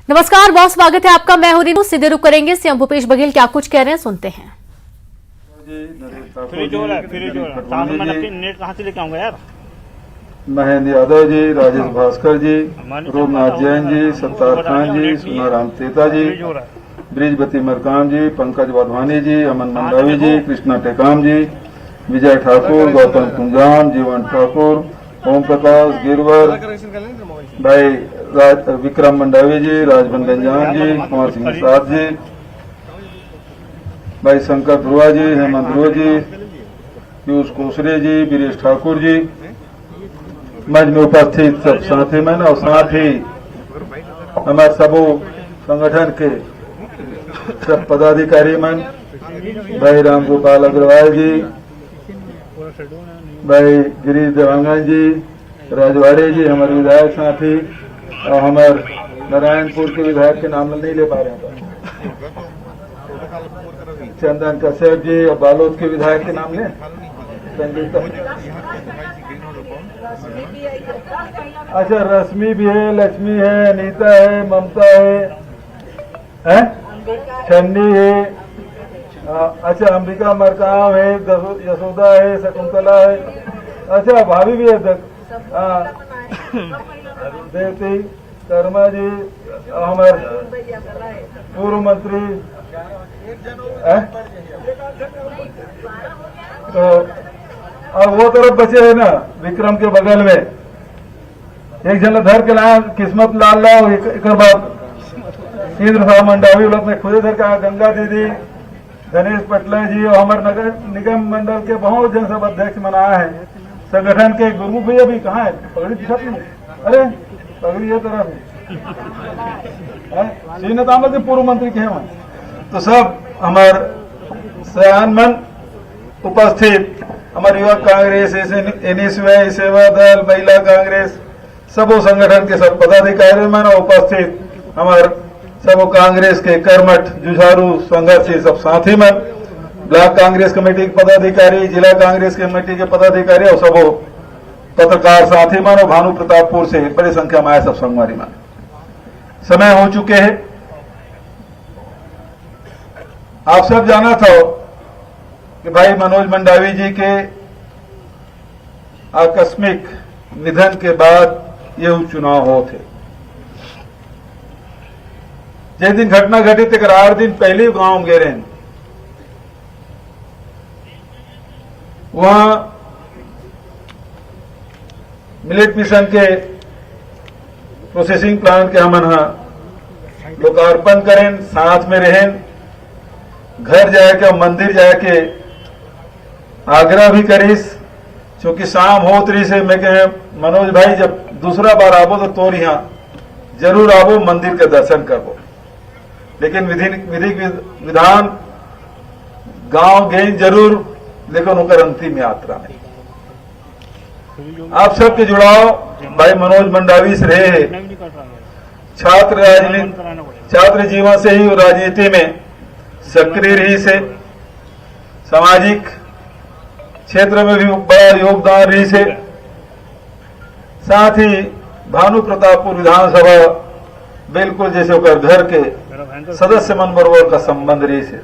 नमस्कार, बहुत स्वागत है आपका। मैं हूं रीनू। सीधे रुक करेंगे सीएम भूपेश बघेल क्या कुछ कह रहे हैं, सुनते हैं। नेट कहाँ से लेके आऊंगा यार। महेंद्र यादव जी, राजेश भास्कर जी, रोमनाथ जैन जी, सत्तार खान जी, सुनाराम तेता जी, ब्रिजवती मरकाम जी, पंकज वाधवानी जी, अमन मंडावी जी, कृष्णा टेकाम जी, विजय ठाकुर, गौतम कुंजान, जीवन ठाकुर, ओम प्रकाश गिरवर भाई, विक्रम मंडावी जी, राजभन गंजान जी, कुमार सिंह साध जी, भाई शंकर ध्रुवा जी, हेमंत ध्रुव जी, पीयूष कोसरे जी, वीरेश ठाकुर जी, मंच में उपस्थित सब साथी मन और साथ ही हमारे सबो संगठन के सब पदाधिकारी मन, भाई राम गोपाल अग्रवाल जी, भाई गिरीश देवांगन जी, राजवाड़े जी, हमारे विधायक साथी और हमारे नारायणपुर के विधायक के नाम नहीं ले पा रहे हैं, चंदन कश्यप जी और बालोद के विधायक के नाम लें, अच्छा रश्मि भी है, लक्ष्मी है, अनीता है, ममता है, छन्नी है, अच्छा अंबिका मरकाम है, यशोदा है, शकुंतला है, अच्छा भाभी भी है, देवती कर्मा जी, हमारे पूर्व मंत्री तो और वो तरफ बचे है ना विक्रम के बगल में एक जन धर के लाया किस्मत लाल लाओ, एक बाद इंद्र साहब मंडावी लोग ने खुदे धर का गंगा दीदी, गणेश पटला जी और हमारे नगर निगम मंडल के बहुत जन सब अध्यक्ष मनाया है। संगठन के गुरमुख भैया भी कहाँ है, पगड़ी दिखत नहीं, अरे पगड़ी ये तरफ है, श्रीनाथ के पूर्व मंत्री के हैं, तो सब हमारे सयान मन उपस्थित, हमारे युवा कांग्रेस, एनएसयूआई, सेवा दल, महिला कांग्रेस, सबो संगठन के सब पदाधिकारी मन उपस्थित, हमारे सबो कांग्रेस के कर्मठ जुझारू संघर्षी सब साथी मन, ब्लॉक कांग्रेस कमेटी के पदाधिकारी, जिला कांग्रेस कमेटी के पदाधिकारी और सबो पत्रकार साथी मन और भानु प्रतापपुर से बड़ी संख्या में आए सब संगवारी मन। समय हो चुके हैं, आप सब जाना था कि भाई मनोज मंडावी जी के आकस्मिक निधन के बाद ये उपचुनाव हो थे। जिस दिन घटना घटी थे 8 दिन पहले गांव गए रहे, वहां मिलेट मिशन के प्रोसेसिंग प्लांट के हमन लोकार्पण करें, साथ में रहें, घर जाके और मंदिर जाके आग्रह भी करीस, क्योंकि शाम होत रही से मैं कहे मनोज भाई जब दूसरा बार आवो तो तोर यहाँ जरूर आवो, मंदिर के दर्शन करबो, लेकिन विधि विधान गांव गए जरूर, लेकिन उनकर अंतिम यात्रा में आप सबके जुड़ाव भाई मनोज मंडावी से रहे, छात्र जीवन से ही राजनीति में सक्रिय रही से, सामाजिक क्षेत्र में भी बड़ा योगदान रही से, साथ ही भानु प्रतापपुर विधानसभा बिल्कुल जैसे होकर घर के सदस्य मन बरोबर का संबंध रही से,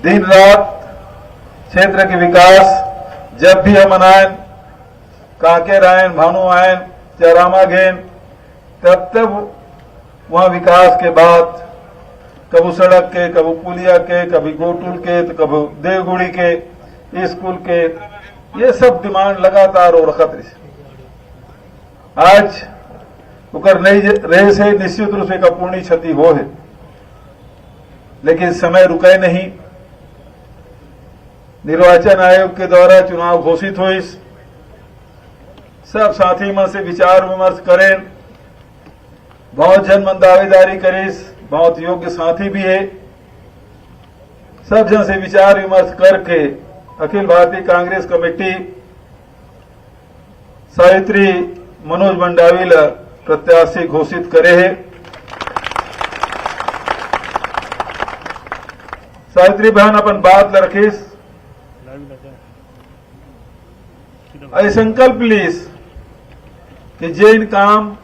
दिन रात क्षेत्र के विकास जब भी हम ion, Kanker ion, Bhanu ion, Charama gain, तब वहां विकास के बाद कभी सड़क के, कभी पुलिया के, कभी गोटुल के, तो कभी देवगुड़ी के, स्कूल के, ये सब डिमांड लगातार हो रखत रही। आज उकर नहीं रहे से निश्चित रूप से पूर्ण क्षति हो है, लेकिन समय रुके नहीं। निर्वाचन आयोग के द्वारा चुनाव घोषित हुई, सब साथी मन से विचार विमर्श करें, बहुत जन मन दावेदारी करीस, बहुत योग्य साथी भी है, सब जन से विचार विमर्श करके अखिल भारतीय कांग्रेस कमेटी सावित्री मनोज मंडावी प्रत्याशी घोषित करे है। सावित्री बहन अपन बात रखीस, संकल्प लीस कि जैन काम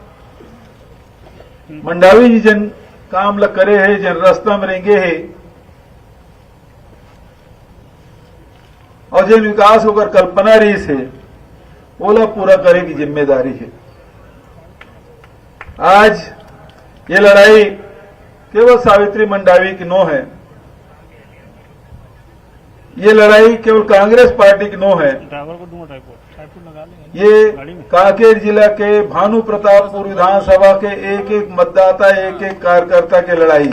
मंडावी जी जन काम ल करे है, जन रास्ता में रेंगे है और जिन विकास होकर कल्पना रही से ओला पूरा करे की जिम्मेदारी है। आज ये लड़ाई केवल सावित्री मंडावी की नो है, ये लड़ाई केवल कांग्रेस पार्टी की नो है, ये कांकेर जिला के भानु प्रतापपुर विधानसभा के एक एक मतदाता, एक एक कार्यकर्ता की लड़ाई।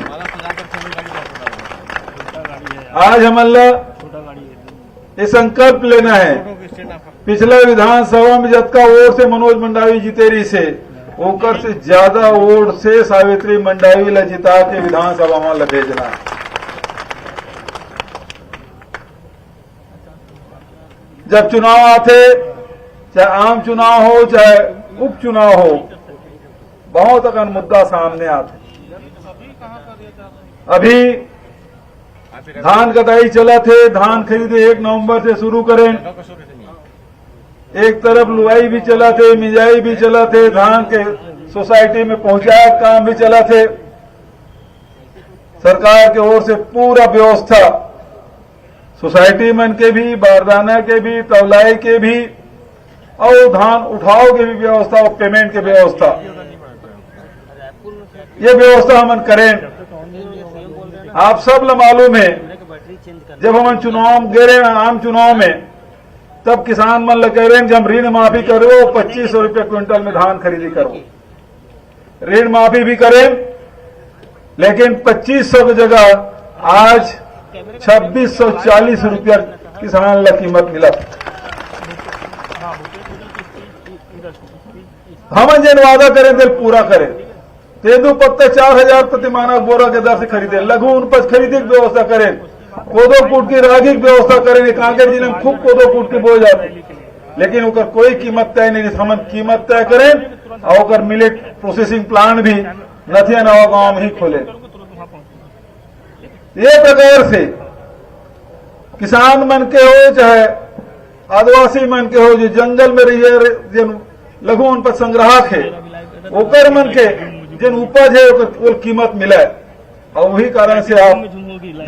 आज हमला ये संकल्प लेना है, पिछला विधानसभा में जतका वोट से मनोज मंडावी जीते रही से ओकर से ज्यादा वोट से सावित्री मंडावी ला जिता के विधानसभा में भेजना है। जब चुनाव आते, चाहे आम चुनाव हो चाहे उपचुनाव हो, बहुत अकन मुद्दा सामने आते। अभी धान कटाई चला थे, धान खरीदे 1 नवंबर से शुरू करें, एक तरफ लुआई भी चला थे, मिजाई भी चला थे, धान के सोसाइटी में पहुंचाया काम भी चला थे। सरकार की ओर से पूरा व्यवस्था, सोसाइटी मन के भी, बारदाना के भी, तौलाई के भी और धान उठाव के भी व्यवस्था और पेमेंट के व्यवस्था, ये व्यवस्था हम करें। आप सब ल मालूम है, जब हम चुनाव गे रहे आम चुनाव में, तब किसान मन ल कह रहे हैं कि हम ऋण माफी करो, 2500 रुपये क्विंटल में धान खरीदी करो। ऋण माफी भी करें, लेकिन 2500 की जगह आज 2640 रुपया किसान ला कीमत मिला। हम जिन वादा करें दिल पूरा करें। तेंदू पत्ता 4000 प्रति मानक बोरा के दर से खरीदे, लघु उपज खरीदी की व्यवस्था करें, कोदो कूट की रागी की व्यवस्था करें। कांकेर जिले में खूब कोदो कूट के बोए जाते, लेकिन उकर कोई कीमत तय नहीं। हम कीमत तय करें और उकर मिलेट प्रोसेसिंग प्लांट भी नथिया नवा गांव में ही खोले। ये प्रकार से किसान मन के हो चाहे आदिवासी मन के हो, जो जंगल में रहिए, जिन लघु उपज संग्राहक है, ओकर मन के जिन उपज है वो कीमत मिले। और वही कारण से आप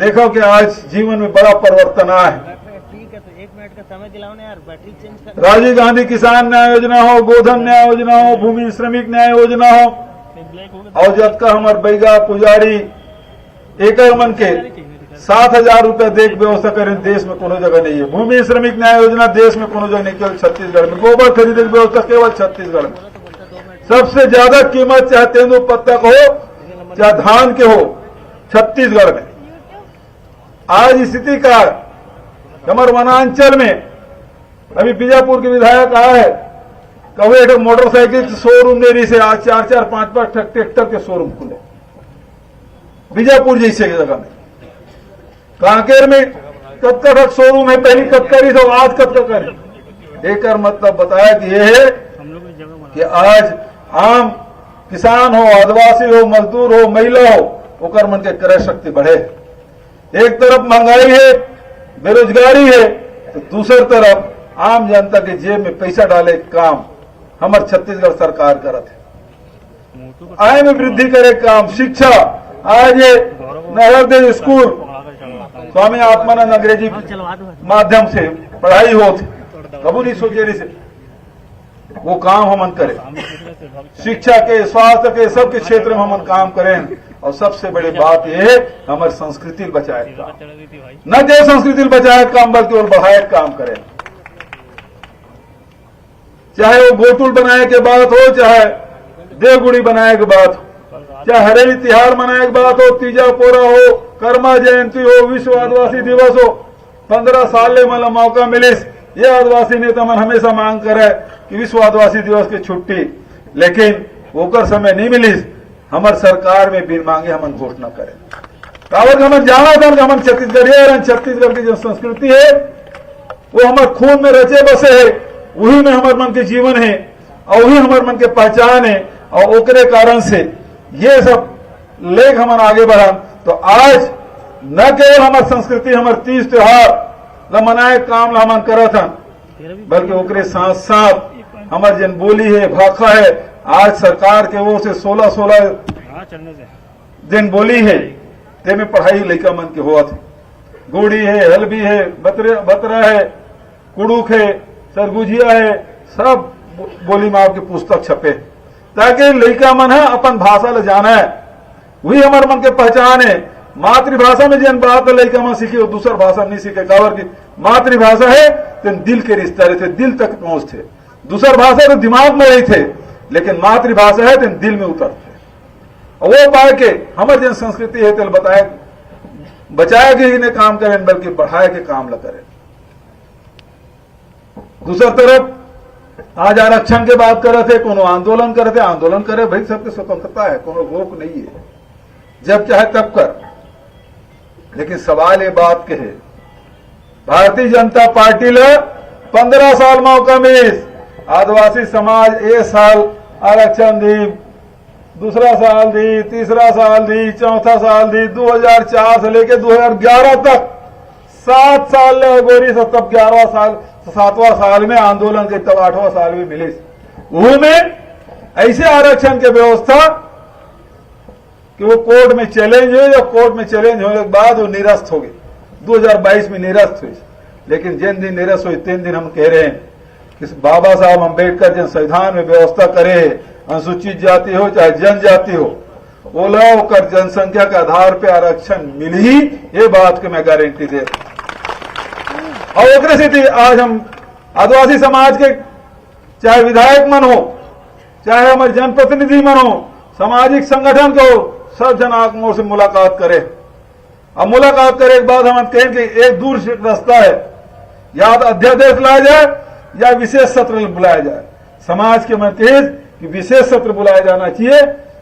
देखो कि आज जीवन में बड़ा परिवर्तन आया है। राजीव गांधी किसान न्याय योजना हो, गोधन न्याय योजना हो, भूमि श्रमिक न्याय योजना हो, और जब का हमारे बैगा पुजारी एकड़ मन के 7000 रुपया देख व्यवस्था करें, देश में कोनो जगह नहीं है। भूमि श्रमिक न्याय योजना देश में कोनो जगह नहीं, केवल छत्तीसगढ़ में। गोबर खरीदने की व्यवस्था केवल छत्तीसगढ़ में। सबसे ज्यादा कीमत चाहे तेंदू पत्ता को हो चाहे धान के हो, छत्तीसगढ़ में। आज स्थिति का हमारे वनांचल में, अभी बीजापुर के विधायक आया है, कभी एक मोटरसाइकिल शोरूम मेरी से आज 4-4, 5-5 ट्रैक्टर के शोरूम खुले बीजापुर जैसे की जगह में। कांकेर में कब शोरूम है, पहली कतकरी तो आज कतकरी। एक मतलब बताया कि यह है कि आज आम किसान हो, आदिवासी हो, मजदूर हो, महिला हो, ओकर मन के क्रय शक्ति बढ़े। एक तरफ महंगाई है, बेरोजगारी है, तो दूसरी तरफ आम जनता के जेब में पैसा डाले काम हमारे छत्तीसगढ़ सरकार करत है। आय में वृद्धि करे काम, शिक्षा, आज ये नहरदेव स्कूल स्वामी आत्मानंद अंग्रेजी माध्यम से पढ़ाई होती, कबू नहीं सोचे रही से वो काम हमन करें। शिक्षा के, स्वास्थ्य के, सबके क्षेत्र में हमन काम करें। और सबसे बड़ी बात यह है हमारी संस्कृति बचाए काम, न केवल संस्कृति बचाए काम बल्कि और बढ़ाए काम करें। चाहे वो गोटुल बनाए के बात हो, चाहे देवगुड़ी बनाए के बात हो, चाहे हरेली तिहार मनाए के बात हो, तीजा पोरा हो, कर्मा जयंती हो, विश्व आदिवासी दिवस हो, 15 साल ले मला मौका मिलिस। ये आदिवासी नेता मन हमेशा मांग करे कि विश्व आदिवासी दिवस की छुट्टी, लेकिन ओकर समय नहीं मिलिस। हमार सरकार में बिन मांगे हमन घोषणा करें। काबर हमन जाना था कि हमन छत्तीसगढ़िया, छत्तीसगढ़ की जो संस्कृति है वो हमारे खून में रचे बसे है, वही में हमारे मन के जीवन है और वही हमारे मन के पहचान है। और ओकरे कारण से ये सब लेख हमन आगे बढ़ा। तो आज न केवल हमारी संस्कृति, हमारे तीज त्योहार ल मनाए काम हमन करत हन, बल्कि ओकरे साथ साथ हमारे जन बोली है, भाषा है। आज सरकार के ओर से 16-16 जिन बोली है ते में पढ़ाई लड़का मन के हुआ थे। गोड़ी है, हलबी है, बतरा है, कुड़ूक है, सरगुजिया है, सब बोली में आपके पुस्तक छपे ताकि लड़का मन है अपन भाषा ले जाना है। वही हमारे मन के पहचान है। मातृभाषा में जिन बात लड़का मन सीखे वो दूसर भाषा नहीं सीखे। काबर की मातृभाषा है तो दिल के रिश्ते रहे थे, दिल तक पहुंचते। दूसर भाषा तो दिमाग में रही थे, लेकिन मातृभाषा है तो दिल में उतरते। वो पाए के हमारे जन संस्कृति है तो बताए बचाए के ही ने काम करें बल्कि बढ़ाए के काम न करें। दूसरी तरफ आज आरक्षण के बात कर रहे थे, कोनो आंदोलन कर रहे थे, आंदोलन करे भाई, सबकी स्वतंत्रता है, कोनो रोक नहीं है, जब चाहे तब कर। लेकिन सवाल ये बात के है भारतीय जनता पार्टी ले 15 साल मौका मिस आदिवासी समाज एक साल आरक्षण दी, दूसरा साल दी, तीसरा साल दी, चौथा साल दी, 2004 से लेके 2011 तक 7 साल गोरी से तब 11वां साल 7वां साल में आंदोलन के तब 8वां साल में मिले। वो में ऐसे आरक्षण की व्यवस्था कि वो कोर्ट में चैलेंज हुई और कोर्ट में चैलेंज होने के बाद वो निरस्त हो गई। 2022 में निरस्त हुई। लेकिन जिन दिन निरस्त हुई 3 दिन हम कह रहे हैं कि बाबा साहब अम्बेडकर जिन संविधान में व्यवस्था करे है, अनुसूचित जाति हो चाहे जनजाति हो, वो लोग कर जनसंख्या के आधार पे आरक्षण मिल ही, ये बात की मैं गारंटी दे। और ओकरे से आज हम आदिवासी समाज के चाहे विधायक मन हो, चाहे हमारे जनप्रतिनिधि मन हो, सामाजिक संगठन को सब जन आत्माओं से मुलाकात करे। अब मुलाकात करे के बाद हम कहें कि एक दूर से रास्ता है, या तो अध्यादेश लाया जाए या विशेष सत्र बुलाया जाए। समाज के मन कि विशेष सत्र बुलाया जाना चाहिए,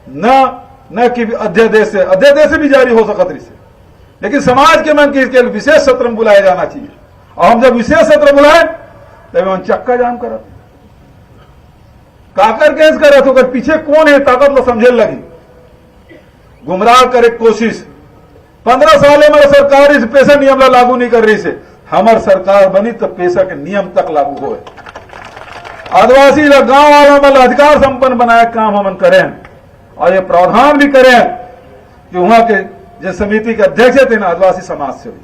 न कि अध्यादेश से भी जारी हो सकत से, लेकिन समाज के मन की विशेष सत्र में बुलाया जाना चाहिए। और हम जब विशेष सत्र बुलाए तब हम चक्का जाम करत काकर केस करत हो, पीछे कौन है ताकत लो समझे लगी, गुमराह करे कोशिश। 15 साल हमारे सरकार इस पेशा नियम लागू नहीं कर रही से, हमारी सरकार बनी तो पेशा के नियम तक लागू हो। आदिवासी गांव वालों में अधिकार संपन्न बनाए काम हम करें, और ये प्रावधान भी करें कि वहां के जो समिति के अध्यक्ष थे ना आदिवासी समाज से भी,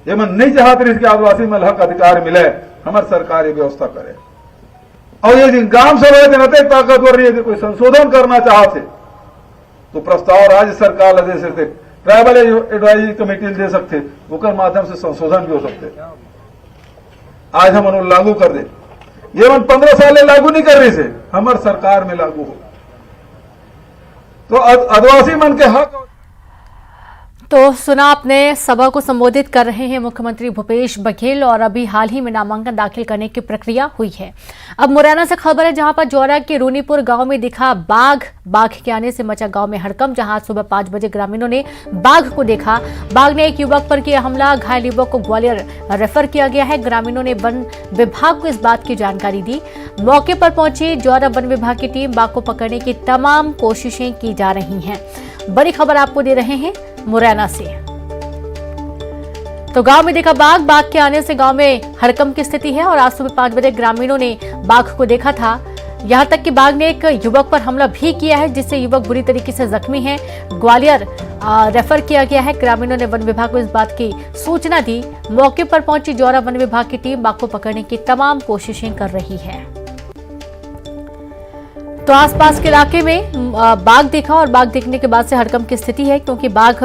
ये मन नहीं चाहते इसके आदिवासी में हक अधिकार मिले, हमारी सरकार ये व्यवस्था करे। और ये ग्राम सभा देते ताकतवर नहीं है, कोई संशोधन करना चाहते तो प्रस्ताव राज्य सरकार दे सकते, ट्राइबल एडवाइजरी कमेटी दे सकते, उसके माध्यम से संशोधन भी हो सकते। आज हम उन्हें लागू कर दे, ये मन 15 साल लागू नहीं कर रही से, हमारे सरकार में लागू हो तो आदिवासी मन के हक। तो सुना आपने, सभा को संबोधित कर रहे हैं मुख्यमंत्री भूपेश बघेल, और अभी हाल ही में नामांकन दाखिल करने की प्रक्रिया हुई है। अब मुरैना से खबर है, जहां पर जौरा के रूनीपुर गांव में दिखा बाघ के आने से मचा गांव में हड़कंप। जहां सुबह 5 बजे ग्रामीणों ने बाघ को देखा। बाघ ने एक युवक पर किया हमला, घायल युवक को ग्वालियर रेफर किया गया है। ग्रामीणों ने वन विभाग को इस बात की जानकारी दी। मौके पर पहुंची जौरा वन विभाग की टीम, बाघ को पकड़ने की तमाम कोशिशें की जा रही हैं। बड़ी खबर आपको दे रहे हैं मुरैना से। तो गांव में देखा बाघ के आने से गांव में हड़कंप की स्थिति है, और आज सुबह 5 बजे ग्रामीणों ने बाघ को देखा था। यहां तक कि बाघ ने एक युवक पर हमला भी किया है, जिससे युवक बुरी तरीके से जख्मी है, ग्वालियर रेफर किया गया है। ग्रामीणों ने वन विभाग को इस बात की सूचना दी। मौके पर पहुंची जौरा वन विभाग की टीम बाघ को पकड़ने की तमाम कोशिशें कर रही है। तो आसपास के इलाके में बाघ देखा, और बाघ देखने के बाद से हड़कंप की स्थिति है, क्योंकि बाघ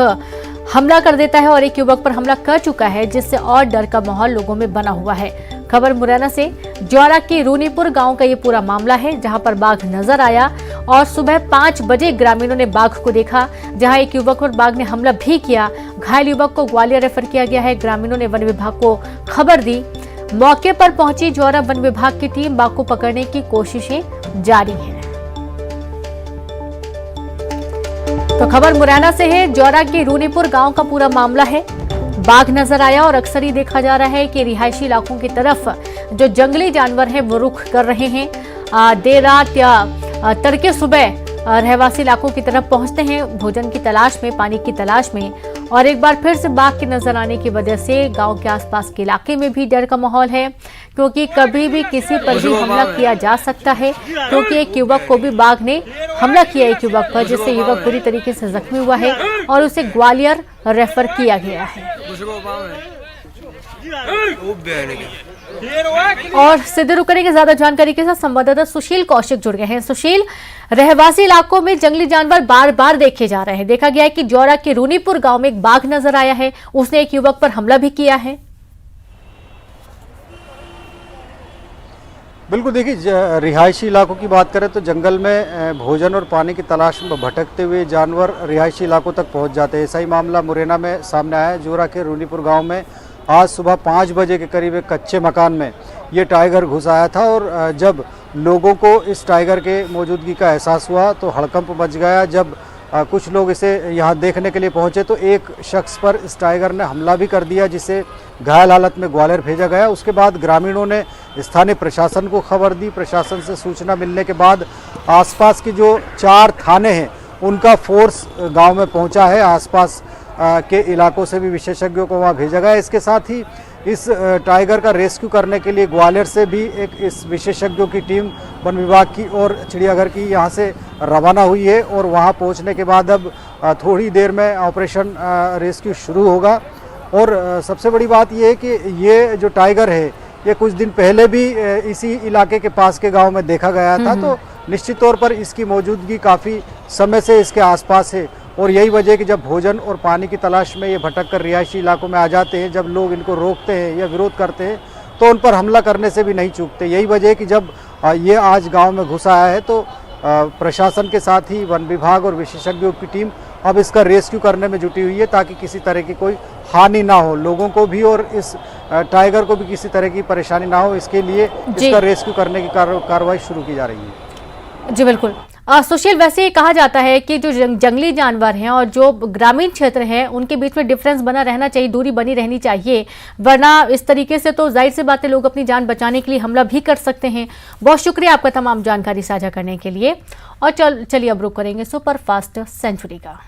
हमला कर देता है और एक युवक पर हमला कर चुका है, जिससे और डर का माहौल लोगों में बना हुआ है। खबर मुरैना से, जौरा के रूनीपुर गांव का ये पूरा मामला है, जहां पर बाघ नजर आया और सुबह 5 बजे ग्रामीणों ने बाघ को देखा, जहां एक युवक पर बाघ ने हमला भी किया। घायल युवक को ग्वालियर रेफर किया गया है। ग्रामीणों ने वन विभाग को खबर दी। मौके पर पहुंची जौरा वन विभाग की टीम, बाघ को पकड़ने की कोशिशें जारी है। तो खबर मुरैना से है, जौरा के रूनीपुर गांव का पूरा मामला है। बाघ नजर आया, और अक्सर ही देखा जा रहा है कि रिहायशी इलाकों की तरफ जो जंगली जानवर हैं वो रुख कर रहे हैं। देर रात या तड़के सुबह रहवासी इलाकों की तरफ पहुंचते हैं भोजन की तलाश में, पानी की तलाश में, और एक बार फिर से बाघ के नजर आने की वजह से गांव के आसपास के इलाके में भी डर का माहौल है, क्योंकि कभी भी किसी पर भी हमला किया जा सकता है। क्योंकि एक युवक को भी बाघ ने हमला किया, एक युवक पर, जिससे युवक बुरी तरीके से जख्मी हुआ है और उसे ग्वालियर रेफर किया गया है। और सीधे रुक करेंगे ज्यादा जानकारी के साथ संवाददाता सुशील कौशिक जुड़ गए हैं। सुशील, रहवासी इलाकों में जंगली जानवर बार बार देखे जा रहे हैं। देखा गया है कि जौरा के रूनीपुर गांव में एक बाघ नजर आया है, उसने एक युवक पर हमला भी किया है। बिल्कुल, देखिए रिहायशी इलाकों की बात करें तो जंगल में भोजन और पानी की तलाश में भटकते हुए जानवर रिहायशी इलाकों तक पहुंच जाते हैं। ऐसा ही मामला मुरैना में सामने आया है। जोरा के रूनीपुर गांव में आज सुबह 5 बजे के करीब एक कच्चे मकान में ये टाइगर घुस आया था और जब लोगों को इस टाइगर के मौजूदगी का एहसास हुआ तो हड़कंप मच गया। जब कुछ लोग इसे यहाँ देखने के लिए पहुँचे तो एक शख्स पर इस टाइगर ने हमला भी कर दिया, जिसे घायल हालत में ग्वालियर भेजा गया। उसके बाद ग्रामीणों ने स्थानीय प्रशासन को खबर दी। प्रशासन से सूचना मिलने के बाद आसपास के जो 4 थाने हैं उनका फोर्स गांव में पहुंचा है। आसपास के इलाकों से भी विशेषज्ञों को वहां भेजा गया। इसके साथ ही इस टाइगर का रेस्क्यू करने के लिए ग्वालियर से भी एक इस विशेषज्ञों की टीम वन विभाग की और चिड़ियाघर की यहां से रवाना हुई है और वहां पहुंचने के बाद अब थोड़ी देर में ऑपरेशन रेस्क्यू शुरू होगा। और सबसे बड़ी बात यह है कि ये जो टाइगर है ये कुछ दिन पहले भी इसी इलाके के पास के गाँव में देखा गया था, तो निश्चित तौर पर इसकी मौजूदगी काफ़ी समय से इसके आसपास है। और यही वजह है कि जब भोजन और पानी की तलाश में ये भटक कर रिहायशी इलाकों में आ जाते हैं, जब लोग इनको रोकते हैं या विरोध करते हैं तो उन पर हमला करने से भी नहीं चूकते। यही वजह है कि जब ये आज गांव में घुस आया है तो प्रशासन के साथ ही वन विभाग और विशेषज्ञों की टीम अब इसका रेस्क्यू करने में जुटी हुई है, ताकि किसी तरह की कोई हानि ना हो लोगों को भी और इस टाइगर को भी किसी तरह की परेशानी ना हो। इसके लिए इसका रेस्क्यू करने की कार्रवाई शुरू की जा रही है। जी बिल्कुल। सुशील, वैसे ये कहा जाता है कि जो जंगली जानवर हैं और जो ग्रामीण क्षेत्र हैं उनके बीच में डिफरेंस बना रहना चाहिए, दूरी बनी रहनी चाहिए, वरना इस तरीके से तो जाहिर सी बात है लोग अपनी जान बचाने के लिए हमला भी कर सकते हैं। बहुत शुक्रिया आपका तमाम जानकारी साझा करने के लिए। और चलिए अब रुक करेंगे सुपर फास्ट सेंचुरी का।